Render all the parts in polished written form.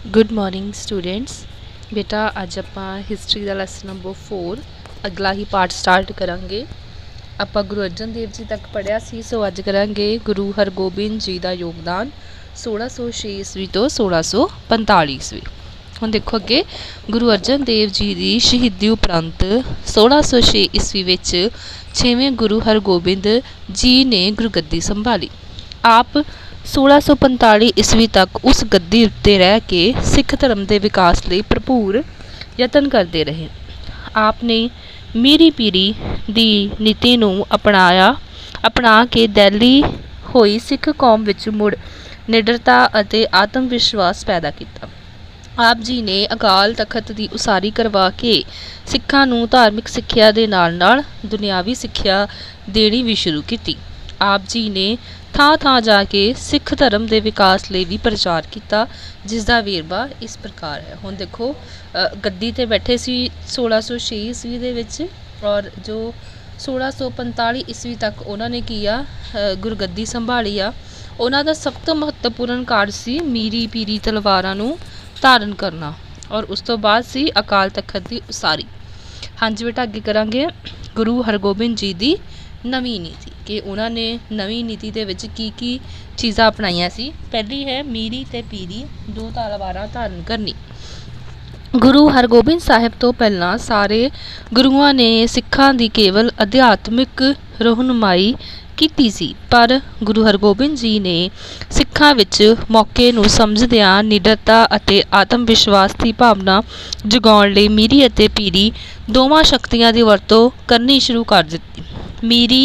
Good morning students. बेटा अज ਆਪਾਂ history का लैसन नंबर 4 अगला ही पार्ट स्टार्ट करांगे। ਆਪਾਂ गुरु अर्जन देव जी तक पढ़िया सी, सो अज करांगे गुरु हरगोबिंद जी का योगदान 1606 ईस्वी तो 1645 ईस्वी। ਹੁਣ देखो अगे गुरु अर्जन देव जी की शहीदी उपरंत 1606 ईस्वी विच 6वें गुरु हरगोबिंद जी ने गुरगद्दी संभाली। आप 1645 ईस्वी तक उस गद्दी उत्ते रह के सिख धर्म के विकास लिए भरपूर यतन करते रहे। आपने मीरी पीरी की नीति नूं अपना के दैली होई सिख कौम विच मुड़ निडरता अते आत्म विश्वास पैदा किया। आप जी ने अकाल तखत की उसारी करवा के सिखां नूं धार्मिक सिक्ख्या दे नाल नाल दुनियावी सिक्ख्या देनी भी शुरू की। आप जी ने थां थां जाके सिख धर्म के विकास लिए भी प्रचार किया, जिसका वेरवा इस प्रकार है। हुण देखो गद्दी ते बैठे सी 1606 ईस्वी दे विच, और जो 1645 ईस्वी तक उन्होंने किया गुरगद्दी संभाली आ। उन्हां दा सब तो महत्वपूर्ण कार्य सी मीरी पीरी तलवारां नूं धारण करना, और उस तो बाद सी अकाल तखत की उसारी। हाँ जी बेटा, अगे करांगे गुरु हरगोबिंद जी की नवीं नीति कि उन्होंने नवीं नीति के विच की चीज़ां अपनाइयां सी। पहली है मीरी ते पीरी दो तलवारां धारण करनी। गुरु हरगोबिंद साहिब तो पहलां सारे गुरुआं ने सिखां दी केवल अध्यात्मिक रहनुमाई की सी, पर गुरु हरगोबिंद जी ने सिखां विच मौके नूं समझदिआं निडरता अते आत्म विश्वास की भावना जगाउण लई मीरी अते पीरी दोवां शक्तियां की वरतों करनी शुरू कर दित्ती। मीरी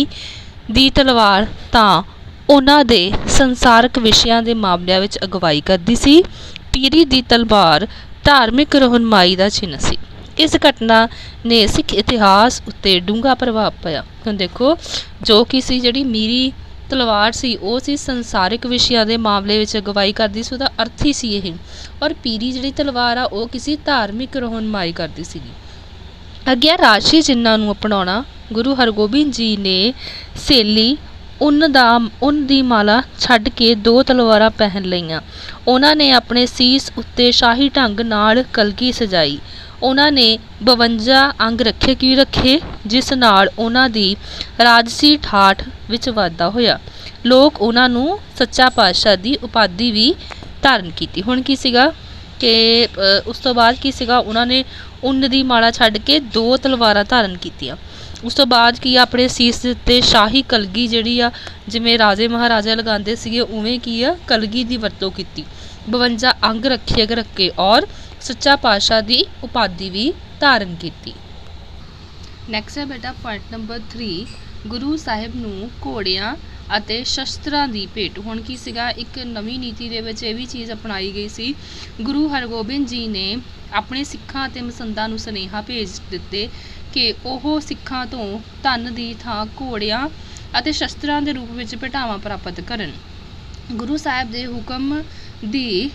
दी तलवार तां उन्हां दे संसारक विषयां दे मामलिਆਂ ਵਿੱਚ अगवाई करदी सी। पीरी दी तलवार धार्मिक रहनुमाई का चिन्ह सी। इस घटना ने सिख इतिहास उत्ते डूंगा प्रभाव पाया। हुण देखो जो कि सी जिहड़ी मीरी तलवार सी वो सी संसारिक विषयां दे मामले ਵਿੱਚ अगवाई करदी सी, ਉਹਦਾ अर्थ ही सी ਇਹ। और पीरी जिहड़ी तलवार आ ਉਹ किसी धार्मिक रहनुमाई करदी सी। अगे राजसी चिन्हां नूं अपनाउणा। गुरु हरगोबिंद जी ने सैली उन दी माला छड्ड के दो तलवारां पहन लईआं। उन्हां ने अपने सीस उत्ते शाही ढंग नाल कलगी सजाई। उन्हां ने 52 अंग रखे जिस नाल उन्हां दी राजसी ठाठ विच वाधा होया। लोग उन्हां नूं सच्चा पातशाह दी उपाधि भी धारण कीती। हुण की सीगा कि उस तो बाद की सीगा उन्होंने उन दी माला छड्ड के दो तलवारां धारण कीतियां। उस तो बाद की अपने सीस दे उत्ते शाही कलगी जिहड़ी आ जिवें राजे महाराजा लगांदे सीगे उवें की आ कलगी दी वरतों कीती। 52 अंग रखे और सच्चा पातशाह दी उपाधि भी धारण की। नैक्सट है बेटा पॉइंट नंबर 3, गुरु साहिब नूं घोड़ियां ਅਤੇ ਸ਼ਸਤਰਾਂ ਦੀ ਭੇਟ। ਹੁਣ ਕੀ ਸੀਗਾ ਇੱਕ ਨਵੀਂ ਨੀਤੀ ਦੇ ਵਿੱਚ ਇਹ ਵੀ ਚੀਜ਼ ਅਪਣਾਈ ਗਈ ਸੀ। ਗੁਰੂ ਹਰਗੋਬਿੰਦ ਜੀ ਨੇ ਆਪਣੇ ਸਿੱਖਾਂ ਅਤੇ ਮਸੰਦਾਂ ਨੂੰ ਸੁਨੇਹਾ ਭੇਜ ਦਿੱਤੇ ਕਿ ਉਹ ਸਿੱਖਾਂ ਤੋਂ ਧਨ ਦੀ ਥਾਂ ਘੋੜਿਆਂ ਅਤੇ ਸ਼ਸਤਰਾਂ ਦੇ ਰੂਪ ਵਿੱਚ ਭੇਟਾਵਾਂ ਪ੍ਰਾਪਤ ਕਰਨ। ਗੁਰੂ ਸਾਹਿਬ ਦੇ ਹੁਕਮ ਦੀ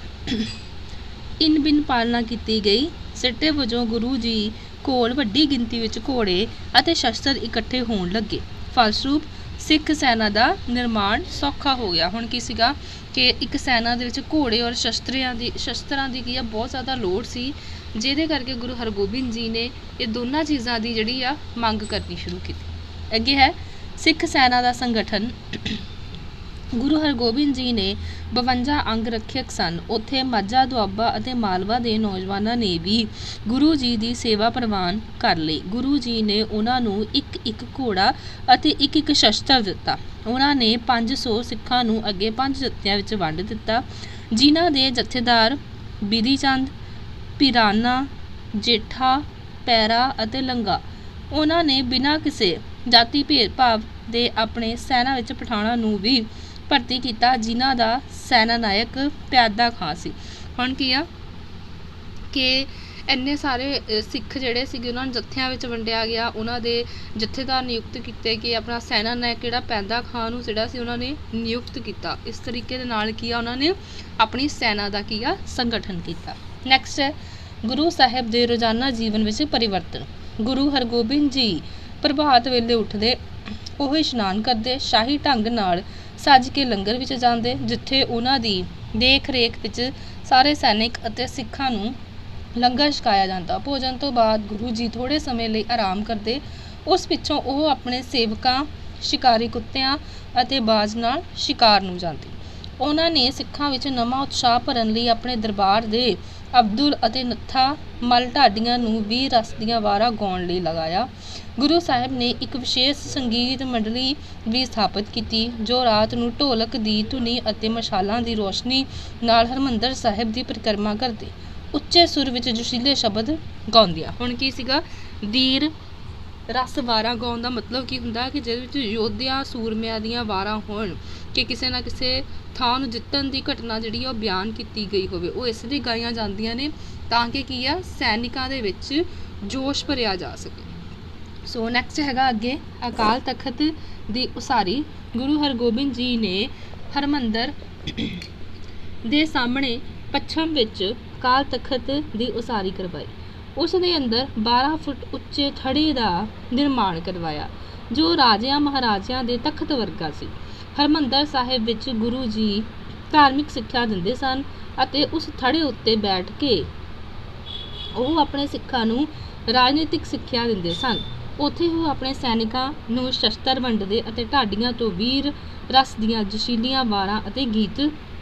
ਇਨ ਬਿਨ ਪਾਲਣਾ ਕੀਤੀ ਗਈ। ਸਿੱਟੇ ਵਜੋਂ ਗੁਰੂ ਜੀ ਕੋਲ ਵੱਡੀ ਗਿਣਤੀ ਵਿੱਚ ਘੋੜੇ ਅਤੇ ਸ਼ਸਤਰ ਇਕੱਠੇ ਹੋਣ ਲੱਗੇ। ਫਲਸਰੂਪ ਸਿੱਖ ਸੈਨਾ ਦਾ ਨਿਰਮਾਣ ਸੌਖਾ ਹੋ ਗਿਆ। ਹੁਣ ਕੀ ਸੀਗਾ ਕਿ ਇੱਕ ਸੈਨਾ ਦੇ ਵਿੱਚ ਘੋੜੇ ਔਰ ਸ਼ਸਤਰਾਂ ਦੀ ਕੀ ਆ ਬਹੁਤ ਜ਼ਿਆਦਾ ਲੋੜ ਸੀ, ਜਿਹਦੇ ਕਰਕੇ ਗੁਰੂ ਹਰਗੋਬਿੰਦ ਜੀ ਨੇ ਇਹ ਦੋਨਾਂ ਚੀਜ਼ਾਂ ਦੀ ਜਿਹੜੀ ਆ ਮੰਗ ਕਰਨੀ ਸ਼ੁਰੂ ਕੀਤੀ। ਅੱਗੇ ਹੈ ਸਿੱਖ ਸੈਨਾ ਦਾ ਸੰਗਠਨ। ਗੁਰੂ ਹਰਗੋਬਿੰਦ ਜੀ ਨੇ 52 ਅੰਗ ਰੱਖਿਅਕ ਸਨ। ਉੱਥੇ ਮਾਝਾ ਦੁਆਬਾ ਅਤੇ ਮਾਲਵਾ ਦੇ ਨੌਜਵਾਨਾਂ ਨੇ ਵੀ ਗੁਰੂ ਜੀ ਦੀ ਸੇਵਾ ਪ੍ਰਵਾਨ ਕਰ ਲਈ। ਗੁਰੂ ਜੀ ਨੇ ਉਹਨਾਂ ਨੂੰ ਇੱਕ ਘੋੜਾ ਅਤੇ ਇੱਕ ਸ਼ਸਤਰ ਦਿੱਤਾ। ਉਹਨਾਂ ਨੇ 500 ਸਿੱਖਾਂ ਨੂੰ ਅੱਗੇ 5 ਜੱਥਿਆਂ ਵਿੱਚ ਵੰਡ ਦਿੱਤਾ, ਜਿਨ੍ਹਾਂ ਦੇ ਜਥੇਦਾਰ ਬਿਧੀ ਚੰਦ, ਪਿਰਾਨਾ, ਜੇਠਾ, ਪੈਰਾ ਅਤੇ ਲੰਗਾ। ਉਹਨਾਂ ਨੇ ਬਿਨਾਂ ਕਿਸੇ ਜਾਤੀ ਭੇਦਭਾਵ ਦੇ ਆਪਣੇ ਸੈਨਾ ਵਿੱਚ ਪਠਾਣਾਂ ਨੂੰ ਵੀ ਭਰਤੀ ਕੀਤਾ, ਜਿਨ੍ਹਾਂ ਦਾ ਸੈਨਾ ਨਾਇਕ ਪਿਆਦਾ ਖਾਂ ਸੀ। ਹੁਣ ਕੀ ਆ ਕਿ ਇੰਨੇ ਸਾਰੇ ਸਿੱਖ ਜਿਹੜੇ ਸੀਗੇ ਉਹਨਾਂ ਨੂੰ ਜੱਥਿਆਂ ਵਿੱਚ ਵੰਡਿਆ ਗਿਆ। ਉਹਨਾਂ ਦੇ ਜਥੇਦਾਰ ਨਿਯੁਕਤ ਕੀਤੇ ਕਿ ਆਪਣਾ ਸੈਨਾ ਨਾਇਕ ਜਿਹੜਾ ਪੈਦਾ ਖਾਂ ਨੂੰ ਜਿਹੜਾ ਸੀ ਉਹਨਾਂ ਨੇ ਨਿਯੁਕਤ ਕੀਤਾ। ਇਸ ਤਰੀਕੇ ਦੇ ਨਾਲ ਕੀ ਆ ਉਹਨਾਂ ਨੇ ਆਪਣੀ ਸੈਨਾ ਦਾ ਕੀ ਆ ਸੰਗਠਨ ਕੀਤਾ। ਨੈਕਸਟ ਹੈ ਗੁਰੂ ਸਾਹਿਬ ਦੇ ਰੋਜ਼ਾਨਾ ਜੀਵਨ ਵਿੱਚ ਪਰਿਵਰਤਨ। ਗੁਰੂ ਹਰਗੋਬਿੰਦ ਜੀ ਪ੍ਰਭਾਤ ਵੇਲੇ ਉੱਠਦੇ, ਉਹ ਇਸ਼ਨਾਨ ਕਰਦੇ, ਸ਼ਾਹੀ ਢੰਗ ਨਾਲ ਸੱਜ ਕੇ ਲੰਗਰ ਵਿੱਚ ਜਾਂਦੇ, ਜਿੱਥੇ ਉਹਨਾਂ ਦੀ ਦੇਖ ਰੇਖ ਵਿੱਚ ਸਾਰੇ ਸੈਨਿਕ ਅਤੇ ਸਿੱਖਾਂ ਨੂੰ ਲੰਗਰ ਛਕਾਇਆ ਜਾਂਦਾ। ਭੋਜਨ ਤੋਂ ਬਾਅਦ ਗੁਰੂ ਜੀ ਥੋੜ੍ਹੇ ਸਮੇਂ ਲਈ ਆਰਾਮ ਕਰਦੇ। ਉਸ ਪਿੱਛੋਂ ਉਹ ਆਪਣੇ ਸੇਵਕਾਂ, ਸ਼ਿਕਾਰੀ ਕੁੱਤਿਆਂ ਅਤੇ ਬਾਜ਼ ਨਾਲ ਸ਼ਿਕਾਰ ਨੂੰ ਜਾਂਦੇ। ਉਹਨਾਂ ਨੇ ਸਿੱਖਾਂ ਵਿੱਚ ਨਵਾਂ ਉਤਸ਼ਾਹ ਭਰਨ ਲਈ ਆਪਣੇ ਦਰਬਾਰ ਦੇ ਅਬਦੁਲ ਅਤੇ ਨੱਥਾ ਮੱਲ ਢਾਡੀਆਂ ਨੂੰ ਵੀ ਰਸ ਦੀਆਂ ਵਾਰਾਂ ਗਾਉਣ ਲਈ ਲਗਾਇਆ। ਗੁਰੂ ਸਾਹਿਬ ਨੇ ਇੱਕ ਵਿਸ਼ੇਸ਼ ਸੰਗੀਤ ਮੰਡਲੀ ਵੀ ਸਥਾਪਿਤ ਕੀਤੀ ਜੋ ਰਾਤ ਨੂੰ ਢੋਲਕ ਦੀ ਧੁਨੀ ਅਤੇ ਮਸ਼ਾਲਾਂ ਦੀ ਰੋਸ਼ਨੀ ਨਾਲ ਹਰਿਮੰਦਰ ਸਾਹਿਬ ਦੀ ਪਰਿਕਰਮਾ ਕਰਦੇ, ਉੱਚੇ ਸੁਰ ਵਿੱਚ ਜੋਸ਼ੀਲੇ ਸ਼ਬਦ ਗਾਉਂਦੀਆਂ। ਹੁਣ ਕੀ ਸੀਗਾ, ਦੀਰ ਰਸ ਵਾਰਾਂ ਗਾਉਣ ਦਾ ਮਤਲਬ ਕੀ ਹੁੰਦਾ ਕਿ ਜਿਹਦੇ ਵਿੱਚ ਯੋਧਿਆਂ ਸੂਰਮਿਆਂ ਦੀਆਂ ਵਾਰਾਂ ਹੋਣ ਕਿ ਕਿਸੇ ਨਾ ਕਿਸੇ ਥਾਂ ਨੂੰ ਜਿੱਤਣ ਦੀ ਘਟਨਾ ਜਿਹੜੀ ਆ ਉਹ ਬਿਆਨ ਕੀਤੀ ਗਈ ਹੋਵੇ। ਉਹ ਇਸ ਲਈ ਗਾਈਆਂ ਜਾਂਦੀਆਂ ਨੇ ਤਾਂ ਕਿ ਕੀ ਆ, ਸੈਨਿਕਾਂ ਦੇ ਵਿੱਚ ਜੋਸ਼ ਭਰਿਆ ਜਾ ਸਕੇ। ਸੋ ਨੈਕਸਟ ਹੈਗਾ ਅੱਗੇ ਅਕਾਲ ਤਖਤ ਦੀ ਉਸਾਰੀ। ਗੁਰੂ ਹਰਗੋਬਿੰਦ ਜੀ ਨੇ ਹਰਿਮੰਦਰ ਦੇ ਸਾਹਮਣੇ ਪੱਛਮ ਵਿੱਚ ਅਕਾਲ ਤਖਤ ਦੀ ਉਸਾਰੀ ਕਰਵਾਈ। ਉਸ ਦੇ ਅੰਦਰ 12 ਫੁੱਟ ਉੱਚੇ ਥੜੇ ਦਾ ਨਿਰਮਾਣ ਕਰਵਾਇਆ ਜੋ ਰਾਜਿਆਂ ਮਹਾਰਾਜਿਆਂ ਦੇ ਤਖਤ ਵਰਗਾ ਸੀ। ਹਰਿਮੰਦਰ ਸਾਹਿਬ ਵਿੱਚ ਗੁਰੂ ਜੀ ਧਾਰਮਿਕ ਸਿੱਖਿਆ ਦਿੰਦੇ ਸਨ ਅਤੇ ਉਸ ਥੜੇ ਉੱਤੇ ਬੈਠ ਕੇ ਉਹ ਆਪਣੇ ਸਿੱਖਾਂ ਨੂੰ ਰਾਜਨੀਤਿਕ ਸਿੱਖਿਆ ਦਿੰਦੇ ਸਨ। ਉੱਥੇ ਉਹ ਆਪਣੇ ਸੈਨਿਕਾਂ ਨੂੰ ਸ਼ਸਤਰ ਵੰਡਦੇ ਅਤੇ ਢਾਡੀਆਂ ਤੋਂ ਵੀਰ ਰਸ ਦੀਆਂ ਜੋਸ਼ੀਲੀਆਂ ਵਾਰਾਂ ਅਤੇ ਗੀਤ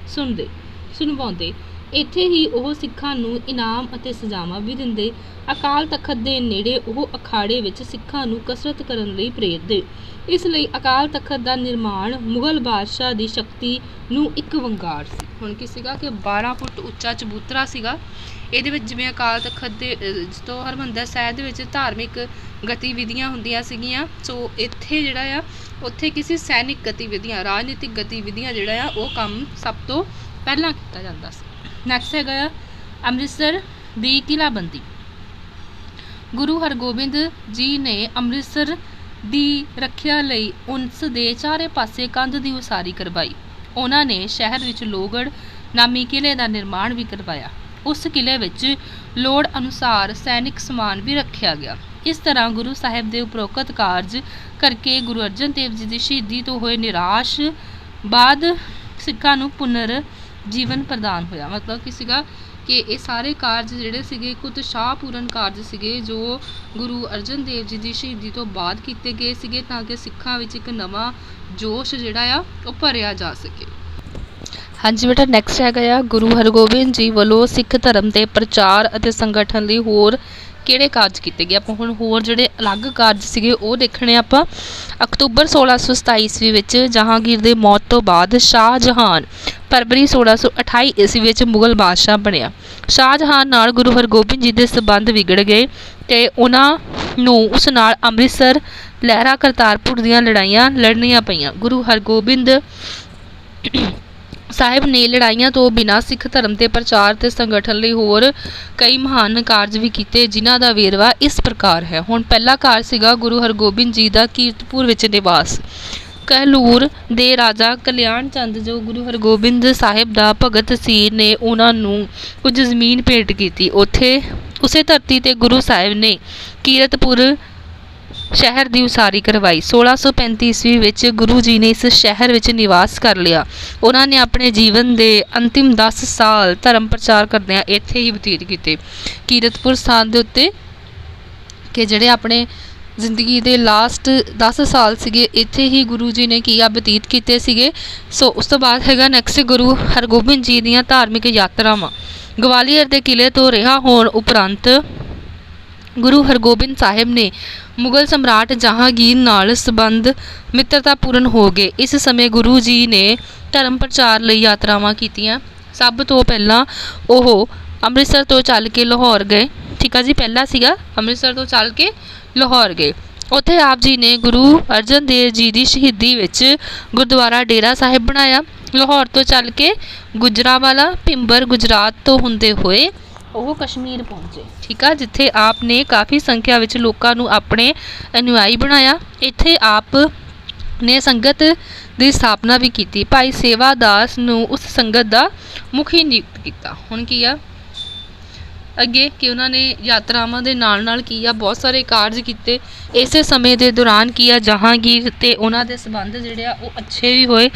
ਸੁਣਵਾਉਂਦੇ। ਇੱਥੇ ਹੀ ਉਹ ਸਿੱਖਾਂ ਨੂੰ ਇਨਾਮ ਅਤੇ ਸਜ਼ਾਵਾਂ ਵੀ ਦਿੰਦੇ। ਅਕਾਲ ਤਖਤ ਦੇ ਨੇੜੇ ਉਹ ਅਖਾੜੇ ਵਿੱਚ ਸਿੱਖਾਂ ਨੂੰ ਕਸਰਤ ਕਰਨ ਲਈ ਪ੍ਰੇਰਦੇ। ਇਸ ਲਈ ਅਕਾਲ ਤਖਤ ਦਾ ਨਿਰਮਾਣ ਮੁਗਲ ਬਾਦਸ਼ਾਹ ਦੀ ਸ਼ਕਤੀ ਨੂੰ ਇੱਕ ਵੰਗਾਰ ਸੀ। ਹੁਣ ਕੀ ਸੀਗਾ ਕਿ 12 ਫੁੱਟ ਉੱਚਾ ਚਬੂਤਰਾ ਸੀਗਾ। ਇਹਦੇ ਵਿੱਚ ਜਿਵੇਂ ਅਕਾਲ ਤਖਤ ਦੇ ਤੋਂ ਹਰਿਮੰਦਰ ਸਾਹਿਬ ਦੇ ਵਿੱਚ ਧਾਰਮਿਕ ਗਤੀਵਿਧੀਆਂ ਹੁੰਦੀਆਂ ਸੀਗੀਆਂ, ਸੋ ਇੱਥੇ ਜਿਹੜਾ ਆ ਉੱਥੇ ਕਿਸੇ ਸੈਨਿਕ ਗਤੀਵਿਧੀਆਂ, ਰਾਜਨੀਤਿਕ ਗਤੀਵਿਧੀਆਂ ਜਿਹੜਾ ਆ ਉਹ ਕੰਮ ਸਭ ਤੋਂ ਪਹਿਲਾਂ ਕੀਤਾ ਜਾਂਦਾ ਸੀ। ਨੈਕਸਟ ਹੈਗਾ ਆ ਅੰਮ੍ਰਿਤਸਰ ਦੀ ਕਿਲ੍ਹਾਬੰਦੀ। ਗੁਰੂ ਹਰਗੋਬਿੰਦ ਜੀ ਨੇ ਅੰਮ੍ਰਿਤਸਰ ਦੀ ਰੱਖਿਆ ਲਈ ਉਸ ਦੇ ਚਾਰੇ ਪਾਸੇ ਕੰਧ ਦੀ ਉਸਾਰੀ ਕਰਵਾਈ। ਉਹਨਾਂ ਨੇ ਸ਼ਹਿਰ ਵਿੱਚ ਲੋਹਗੜ੍ਹ ਨਾਮੀ ਕਿਲ੍ਹੇ ਦਾ ਨਿਰਮਾਣ ਵੀ ਕਰਵਾਇਆ। ਉਸ ਕਿਲ੍ਹੇ ਵਿੱਚ ਲੋੜ ਅਨੁਸਾਰ ਸੈਨਿਕ ਸਮਾਨ ਵੀ ਰੱਖਿਆ ਗਿਆ। ਇਸ ਤਰ੍ਹਾਂ ਗੁਰੂ ਸਾਹਿਬ ਦੇ ਉਪਰੋਕਤ ਕਾਰਜ ਕਰਕੇ ਗੁਰੂ ਅਰਜਨ ਦੇਵ ਜੀ ਦੀ ਸ਼ਹੀਦੀ ਤੋਂ ਹੋਏ ਨਿਰਾਸ਼ ਬਾਅਦ ਸਿੱਖਾਂ ਨੂੰ ਪੁਨਰ ਜੀਵਨ ਪ੍ਰਦਾਨ ਹੋਇਆ। ਮਤਲਬ ਕੀ ਸੀਗਾ ਕਿ ਇਹ ਸਾਰੇ ਕਾਰਜ ਜਿਹੜੇ ਸੀਗੇ ਇੱਕ ਉਤਸ਼ਾਹਪੂਰਨ ਕਾਰਜ ਸੀਗੇ ਜੋ ਗੁਰੂ ਅਰਜਨ ਦੇਵ ਜੀ ਦੀ ਸ਼ਹੀਦੀ ਤੋਂ ਬਾਅਦ ਕੀਤੇ ਗਏ ਸੀਗੇ ਤਾਂ ਕਿ ਸਿੱਖਾਂ ਵਿੱਚ ਇੱਕ ਨਵਾਂ ਜੋਸ਼ ਜਿਹੜਾ ਆ ਉਹ ਭਰਿਆ ਜਾ ਸਕੇ। ਹਾਂਜੀ ਬੇਟਾ, ਨੈਕਸਟ ਹੈਗਾ ਆ ਗੁਰੂ ਹਰਗੋਬਿੰਦ ਜੀ ਵੱਲੋਂ ਸਿੱਖ ਧਰਮ ਦੇ ਪ੍ਰਚਾਰ ਅਤੇ ਸੰਗਠਨ ਲਈ ਹੋਰ ਕਿਹੜੇ ਕਾਰਜ ਕੀਤੇ ਗਏ। ਆਪਾਂ ਹੁਣ ਹੋਰ ਜਿਹੜੇ ਅਲੱਗ ਕਾਰਜ ਸੀਗੇ ਉਹ ਦੇਖਣੇ ਆਪਾਂ। ਅਕਤੂਬਰ 1627 ਈਸਵੀ ਵਿੱਚ ਜਹਾਂਗੀਰ ਦੇ ਮੌਤ ਤੋਂ ਬਾਅਦ ਸ਼ਾਹਜਹਾਨ ਫਰਵਰੀ 1628 ਈਸਵੀ ਵਿੱਚ ਮੁਗਲ ਬਾਦਸ਼ਾਹ ਬਣਿਆ। ਸ਼ਾਹਜਹਾਨ ਨਾਲ ਗੁਰੂ ਹਰਗੋਬਿੰਦ ਜੀ ਦੇ ਸੰਬੰਧ ਵਿਗੜ ਗਏ ਤੇ ਉਹਨਾਂ ਨੂੰ ਉਸ ਨਾਲ ਅੰਮ੍ਰਿਤਸਰ, ਲਹਿਰਾ, ਕਰਤਾਰਪੁਰ ਦੀਆਂ ਲੜਾਈਆਂ ਲੜਨੀਆਂ ਪਈਆਂ। ਗੁਰੂ ਹਰਗੋਬਿੰਦ ਸਾਹਿਬ ਨੇ ਲੜਾਈਆਂ ਤੋਂ ਬਿਨਾਂ ਸਿੱਖ ਧਰਮ ਦੇ ਪ੍ਰਚਾਰ ਤੇ ਸੰਗਠਨ ਲਈ ਹੋਰ ਕਈ ਮਹਾਨ ਕਾਰਜ ਵੀ ਕੀਤੇ ਜਿਨ੍ਹਾਂ ਦਾ ਵੇਰਵਾ ਇਸ ਪ੍ਰਕਾਰ ਹੈ। ਹੁਣ ਪਹਿਲਾ ਕਾਰਜ ਸੀਗਾ ਗੁਰੂ ਹਰਗੋਬਿੰਦ ਜੀ ਦਾ ਕੀਰਤਪੁਰ ਵਿੱਚ ਨਿਵਾਸ। ਕਹਿਲੂਰ ਦੇ ਰਾਜਾ ਕਲਿਆਣ ਚੰਦ ਜੋ ਗੁਰੂ ਹਰਗੋਬਿੰਦ ਸਾਹਿਬ ਦਾ ਭਗਤ ਸੀ ਨੇ ਉਹਨਾਂ ਨੂੰ ਕੁਝ ਜ਼ਮੀਨ ਭੇਟ ਕੀਤੀ। ਉਸੇ ਧਰਤੀ ਤੇ ਗੁਰੂ ਸਾਹਿਬ ਨੇ ਕੀਰਤਪੁਰ ਸ਼ਹਿਰ ਦੀ ਉਸਾਰੀ ਕਰਵਾਈ। 1635 ਈਸਵੀ ਵਿੱਚ ਗੁਰੂ ਜੀ ਨੇ ਇਸ ਸ਼ਹਿਰ ਵਿੱਚ ਨਿਵਾਸ ਕਰ ਲਿਆ। ਉਹਨਾਂ ਨੇ ਆਪਣੇ ਜੀਵਨ ਦੇ ਅੰਤਿਮ 10 ਸਾਲ ਧਰਮ ਪ੍ਰਚਾਰ ਕਰਦਿਆਂ ਇੱਥੇ ਹੀ ਬਤੀਤ ਕੀਤੇ। ਕੀਰਤਪੁਰ ਸਥਾਨ ਦੇ ਉੱਤੇ ਕਿ ਜਿਹੜੇ ਆਪਣੇ ਜ਼ਿੰਦਗੀ ਦੇ ਲਾਸਟ 10 ਸਾਲ ਸੀਗੇ ਇੱਥੇ ਹੀ ਗੁਰੂ ਜੀ ਨੇ ਕੀ ਆ ਬਤੀਤ ਕੀਤੇ ਸੀਗੇ। ਸੋ ਉਸ ਤੋਂ ਬਾਅਦ ਹੈਗਾ ਨੈਕਸਟ ਗੁਰੂ ਹਰਗੋਬਿੰਦ ਜੀ ਦੀਆਂ ਧਾਰਮਿਕ ਯਾਤਰਾਵਾਂ। ਗਵਾਲੀਅਰ ਦੇ ਕਿਲ੍ਹੇ ਤੋਂ ਰਿਹਾ ਹੋਣ ਉਪਰੰਤ ਗੁਰੂ ਹਰਗੋਬਿੰਦ ਸਾਹਿਬ ਨੇ ਮੁਗਲ ਸਮਰਾਟ ਜਹਾਂਗੀਰ ਨਾਲ ਸੰਬੰਧ ਮਿੱਤਰਤਾਪੂਰਨ ਹੋ ਗਏ। ਇਸ ਸਮੇਂ ਗੁਰੂ ਜੀ ਨੇ ਧਰਮ ਪ੍ਰਚਾਰ ਲਈ ਯਾਤਰਾਵਾਂ ਕੀਤੀਆਂ। ਸਭ ਤੋਂ ਪਹਿਲਾਂ ਉਹ ਅੰਮ੍ਰਿਤਸਰ ਤੋਂ ਚੱਲ ਕੇ ਲਾਹੌਰ ਗਏ। ਠੀਕ ਆ ਜੀ, ਪਹਿਲਾ ਸੀਗਾ ਅੰਮ੍ਰਿਤਸਰ ਤੋਂ ਚੱਲ ਕੇ ਲਾਹੌਰ ਗਏ। ਉੱਥੇ ਆਪ ਜੀ ਨੇ ਗੁਰੂ ਅਰਜਨ ਦੇਵ ਜੀ ਦੀ ਸ਼ਹੀਦੀ ਵਿੱਚ ਗੁਰਦੁਆਰਾ ਡੇਰਾ ਸਾਹਿਬ ਬਣਾਇਆ। ਲਾਹੌਰ ਤੋਂ ਚੱਲ ਕੇ ਗੁਜਰਾਂਵਾਲਾ ਭਿੰਬਰ ਗੁਜਰਾਤ ਤੋਂ ਹੁੰਦੇ ਹੋਏ ਉਹ ਕਸ਼ਮੀਰ ਪਹੁੰਚੇ। ਠੀਕ ਆ, ਜਿੱਥੇ ਆਪ ਨੇ ਕਾਫੀ ਸੰਖਿਆ ਵਿੱਚ ਲੋਕਾਂ ਨੂੰ ਆਪਣੇ ਅਨੁਯਾਈ ਬਣਾਇਆ। ਇੱਥੇ ਆਪ ਨੇ ਸੰਗਤ ਦੀ ਸਥਾਪਨਾ ਵੀ ਕੀਤੀ। ਭਾਈ ਸੇਵਾ ਦਾਸ ਨੂੰ ਉਸ ਸੰਗਤ ਦਾ ਮੁਖੀ ਨਿਯੁਕਤ ਕੀਤਾ। ਹੁਣ ਕੀ ਆ, ਅੱਗੇ ਕਿ ਉਹਨਾਂ ਨੇ ਯਾਤਰਾਵਾਂ ਦੇ ਨਾਲ ਕੀ ਆ ਬਹੁਤ ਸਾਰੇ ਕਾਰਜ ਕੀਤੇ। ਇਸੇ ਸਮੇਂ ਦੇ ਦੌਰਾਨ ਕੀ ਆ ਜਹਾਂਗੀਰ ਤੇ ਉਹਨਾਂ ਦੇ ਸੰਬੰਧ ਜਿਹੜੇ ਆ ਉਹ ਅੱਛੇ ਵੀ ਹੋਏ।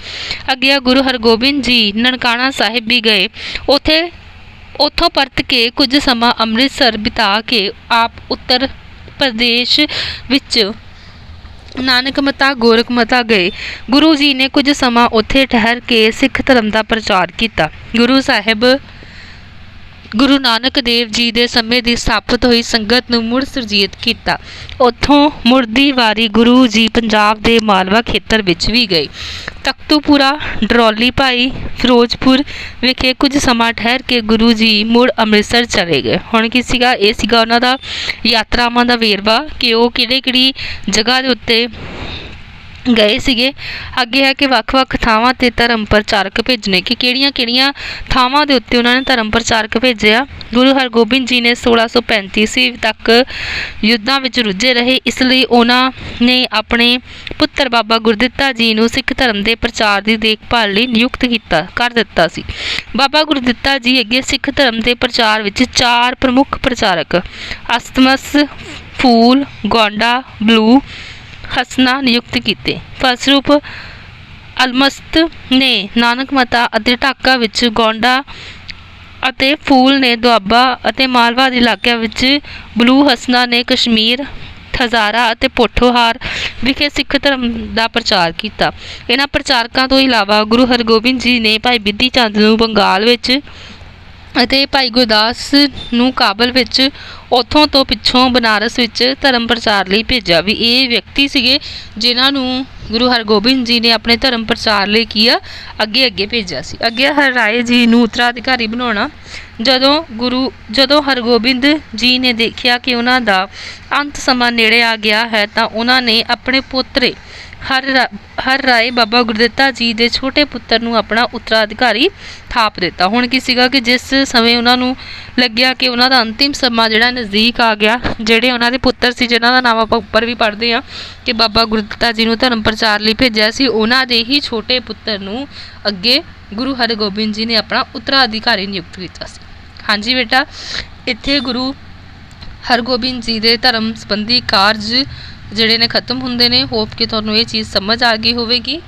ਅੱਗੇ ਆ ਗੁਰੂ ਹਰਗੋਬਿੰਦ ਜੀ ਨਨਕਾਣਾ ਸਾਹਿਬ ਵੀ ਗਏ। ਉੱਥੋਂ ਪਰਤ ਕੇ ਕੁਝ ਸਮਾਂ ਅੰਮ੍ਰਿਤਸਰ ਬਿਤਾ ਕੇ ਆਪ ਉੱਤਰ ਪ੍ਰਦੇਸ਼ ਵਿੱਚ ਨਾਨਕਮਤਾ ਗੋਰਖਮਤਾ ਗਏ। ਗੁਰੂ ਜੀ ਨੇ ਕੁਝ ਸਮਾਂ ਉੱਥੇ ਠਹਿਰ ਕੇ ਸਿੱਖ ਧਰਮ ਦਾ ਪ੍ਰਚਾਰ ਕੀਤਾ। ਗੁਰੂ ਨਾਨਕ ਦੇਵ ਜੀ ਦੇ ਸਮੇਂ ਦੀ ਸਥਾਪਿਤ ਹੋਈ ਸੰਗਤ ਨੂੰ ਮੁੜ ਸੁਰਜੀਤ ਕੀਤਾ। ਉੱਥੋਂ ਮੁੜਦੀ ਵਾਰੀ ਗੁਰੂ ਜੀ ਪੰਜਾਬ ਦੇ ਮਾਲਵਾ ਖੇਤਰ ਵਿੱਚ ਵੀ ਗਏ। ਤਖਤੂਪੁਰਾ, ਡਰੌਲੀ ਭਾਈ, ਫਿਰੋਜ਼ਪੁਰ ਵਿਖੇ ਕੁਝ ਸਮਾਂ ਠਹਿਰ ਕੇ ਗੁਰੂ ਜੀ ਮੁੜ ਅੰਮ੍ਰਿਤਸਰ ਚਲੇ ਗਏ। ਹੁਣ ਕੀ ਸੀਗਾ, ਇਹ ਸੀਗਾ ਉਹਨਾਂ ਦਾ ਯਾਤਰਾਵਾਂ ਦਾ ਵੇਰਵਾ ਕਿ ਉਹ ਕਿਹੜੀ ਜਗ੍ਹਾ ਦੇ ਉੱਤੇ ਗਏ ਸੀਗੇ। ਅੱਗੇ ਹੈ ਕਿ ਵੱਖ-ਵੱਖ ਥਾਵਾਂ 'ਤੇ ਧਰਮ ਪ੍ਰਚਾਰਕ ਭੇਜਣੇ, ਕਿ ਕਿਹੜੀਆਂ ਥਾਵਾਂ ਦੇ ਉੱਤੇ ਉਹਨਾਂ ਨੇ ਧਰਮ ਪ੍ਰਚਾਰਕ ਭੇਜਿਆ। ਗੁਰੂ ਹਰਗੋਬਿੰਦ ਜੀ ਨੇ 1635 ਈਸਵੀ ਤੱਕ ਯੁੱਧਾਂ ਵਿੱਚ ਰੁੱਝੇ ਰਹੇ, ਇਸ ਲਈ ਉਹਨਾਂ ਨੇ ਆਪਣੇ ਪੁੱਤਰ ਬਾਬਾ ਗੁਰਦਿੱਤਾ ਜੀ ਨੂੰ ਸਿੱਖ ਧਰਮ ਦੇ ਪ੍ਰਚਾਰ ਦੀ ਦੇਖਭਾਲ ਲਈ ਨਿਯੁਕਤ ਕਰ ਦਿੱਤਾ ਸੀ। ਬਾਬਾ ਗੁਰਦਿੱਤਾ ਜੀ ਅੱਗੇ ਸਿੱਖ ਧਰਮ ਦੇ ਪ੍ਰਚਾਰ ਵਿੱਚ 4 ਪ੍ਰਮੁੱਖ ਪ੍ਰਚਾਰਕ ਅਸਤਮਸ, ਫੂਲ, ਗੋਂਡਾ, ਬਲੂ, ਹਸਨਾ ਨਿਯੁਕਤ ਕੀਤੇ। ਫਲਸਰੂਪ ਅਲਮਸਤ ਨੇ ਨਾਨਕਮਤਾ ਅਤੇ ਢਾਕਾ ਵਿੱਚ, ਗੋਂਡਾ ਅਤੇ ਫੂਲ ਨੇ ਦੁਆਬਾ ਅਤੇ ਮਾਲਵਾ ਦੇ ਇਲਾਕਿਆਂ ਵਿੱਚ, ਬਲੂ ਹਸਨਾ ਨੇ ਕਸ਼ਮੀਰ, ਹਜ਼ਾਰਾ ਅਤੇ ਪੋਠੋਹਾਰ ਵਿਖੇ ਸਿੱਖ ਧਰਮ ਦਾ ਪ੍ਰਚਾਰ ਕੀਤਾ। ਇਹਨਾਂ ਪ੍ਰਚਾਰਕਾਂ ਤੋਂ ਇਲਾਵਾ ਗੁਰੂ ਹਰਗੋਬਿੰਦ ਜੀ ਨੇ ਭਾਈ ਬਿਧੀ ਚੰਦ ਨੂੰ ਬੰਗਾਲ ਵਿੱਚ ਅਤੇ ਭਾਈ ਗੁਰਦਾਸ ਨੂੰ ਕਾਬਲ ਵਿੱਚ, ਉੱਥੋਂ ਤੋਂ ਪਿੱਛੋਂ ਬਨਾਰਸ ਵਿੱਚ ਧਰਮ ਪ੍ਰਚਾਰ ਲਈ ਭੇਜਿਆ। ਵੀ ਇਹ ਵਿਅਕਤੀ ਸੀਗੇ ਜਿਨ੍ਹਾਂ ਨੂੰ ਗੁਰੂ ਹਰਗੋਬਿੰਦ ਜੀ ਨੇ ਆਪਣੇ ਧਰਮ ਪ੍ਰਚਾਰ ਲਈ ਕੀ ਆ ਅੱਗੇ ਭੇਜਿਆ ਸੀ। ਅੱਗੇ ਹਰਰਾਏ ਜੀ ਨੂੰ ਉੱਤਰਾਧਿਕਾਰੀ ਬਣਾਉਣਾ। ਜਦੋਂ ਹਰਗੋਬਿੰਦ ਜੀ ਨੇ ਦੇਖਿਆ ਕਿ ਉਹਨਾਂ ਦਾ ਅੰਤ ਸਮਾਂ ਨੇੜੇ ਆ ਗਿਆ ਹੈ ਤਾਂ ਉਹਨਾਂ ਨੇ ਆਪਣੇ ਪੋਤਰੇ ਹਰਰਾਏ ਬਾਬਾ ਗੁਰਦਿੱਤਾ ਜੀ ਦੇ ਛੋਟੇ ਪੁੱਤਰ ਨੂੰ ਆਪਣਾ ਉੱਤਰਾਧਿਕਾਰੀ ਥਾਪ ਦਿੱਤਾ। ਹੁਣ ਕੀ ਸੀਗਾ ਕਿ ਜਿਸ ਸਮੇਂ ਉਹਨਾਂ ਨੂੰ ਲੱਗਿਆ ਕਿ ਉਹਨਾਂ ਦਾ ਅੰਤਿਮ ਸਮਾਂ ਜਿਹੜਾ ਨਜ਼ਦੀਕ ਆ ਗਿਆ, ਜਿਹੜੇ ਉਹਨਾਂ ਦੇ ਪੁੱਤਰ ਸੀ ਜਿਨ੍ਹਾਂ ਦਾ ਨਾਮ ਆਪਾਂ ਉੱਪਰ ਵੀ ਪੜ੍ਹਦੇ ਹਾਂ ਕਿ ਬਾਬਾ ਗੁਰਦਿੱਤਾ ਜੀ ਨੂੰ ਧਰਮ ਪ੍ਰਚਾਰ ਲਈ ਭੇਜਿਆ ਸੀ, ਉਹਨਾਂ ਦੇ ਹੀ ਛੋਟੇ ਪੁੱਤਰ ਨੂੰ ਅੱਗੇ ਗੁਰੂ ਹਰਗੋਬਿੰਦ ਜੀ ਨੇ ਆਪਣਾ ਉੱਤਰਾਧਿਕਾਰੀ ਨਿਯੁਕਤ ਕੀਤਾ ਸੀ। ਹਾਂਜੀ ਬੇਟਾ, ਇੱਥੇ ਗੁਰੂ ਹਰਗੋਬਿੰਦ ਜੀ ਦੇ ਧਰਮ ਸੰਬੰਧੀ ਕਾਰਜ ਜਿਹੜੇ ਨੇ ਖਤਮ ਹੁੰਦੇ ਨੇ। ਹੋਪ ਕਿ ਤੁਹਾਨੂੰ ਇਹ ਚੀਜ਼ ਸਮਝ ਆ ਗਈ ਹੋਵੇਗੀ।